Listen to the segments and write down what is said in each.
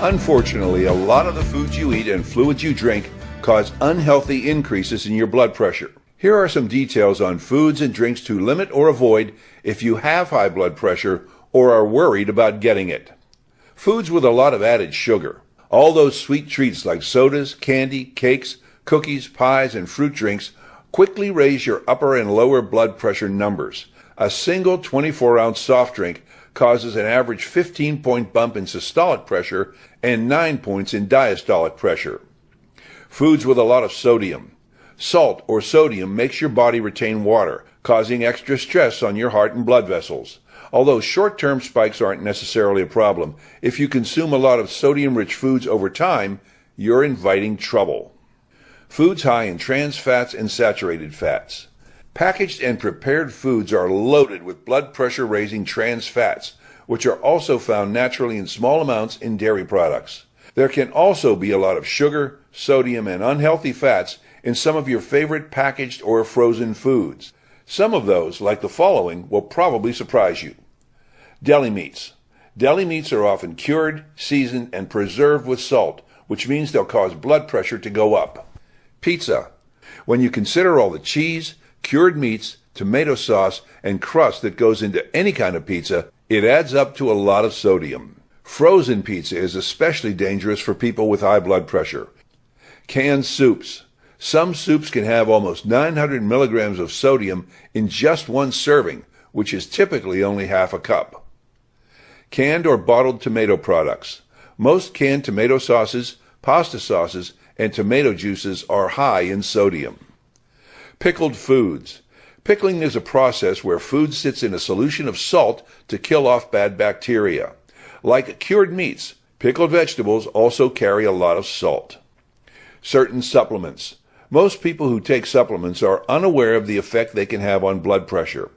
Unfortunately, a lot of the foods you eat and fluids you drink cause unhealthy increases in your blood pressure. Here are some details on foods and drinks to limit or avoid if you have high blood pressure or are worried about getting it. Foods with a lot of added sugar. All those sweet treats like sodas, candy, cakes, cookies, pies, and fruit drinks quickly raise your upper and lower blood pressure numbers. A single 24-ounce soft drink causes an average 15-point bump in systolic pressure and 9 points in diastolic pressure. Foods with a lot of sodium. Salt or sodium makes your body retain water, causing extra stress on your heart and blood vessels. Although short-term spikes aren't necessarily a problem, if you consume a lot of sodium-rich foods over time, you're inviting trouble. Foods high in trans fats and saturated fats. Packaged and prepared foods are loaded with blood pressure-raising trans fats, which are also found naturally in small amounts in dairy products. There can also be a lot of sugar, sodium, and unhealthy fats in some of your favorite packaged or frozen foods. Some of those, like the following, will probably surprise you. Deli meats. Deli meats are often cured, seasoned, and preserved with salt, which means they'll cause blood pressure to go up. Pizza. When you consider all the cheese, cured meats, tomato sauce, and crust that goes into any kind of pizza, it adds up to a lot of sodium. Frozen pizza is especially dangerous for people with high blood pressure. Canned soups. Some soups can have almost 900 milligrams of sodium in just one serving, which is typically only half a cup. Canned or bottled tomato products. Most canned tomato sauces, pasta sauces, and tomato juices are high in sodium. Pickled foods. Pickling is a process where food sits in a solution of salt to kill off bad bacteria. Like cured meats, pickled vegetables also carry a lot of salt. Certain supplements. Most people who take supplements are unaware of the effect they can have on blood pressure.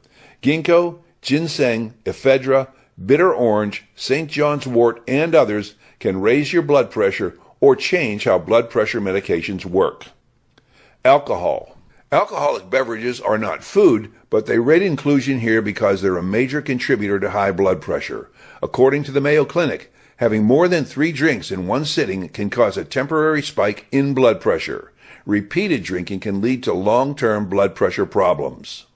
Ginkgo, ginseng, ephedra, bitter orange, St. John's wort, and others can raise your blood pressure or change how blood pressure medications work. Alcohol. Alcoholic beverages are not food, but they rate inclusion here because they're a major contributor to high blood pressure. According to the Mayo Clinic, having more than 3 drinks in one sitting can cause a temporary spike in blood pressure. Repeated drinking can lead to long-term blood pressure problems.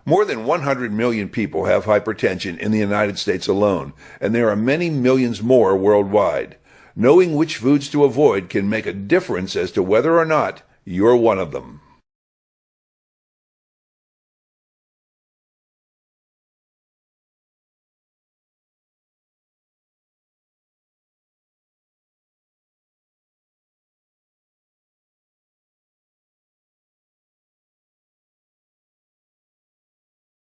More than 100 million people have hypertension in the United States alone, and there are many millions more worldwide. Knowing which foods to avoid can make a difference as to whether or not you're one of them.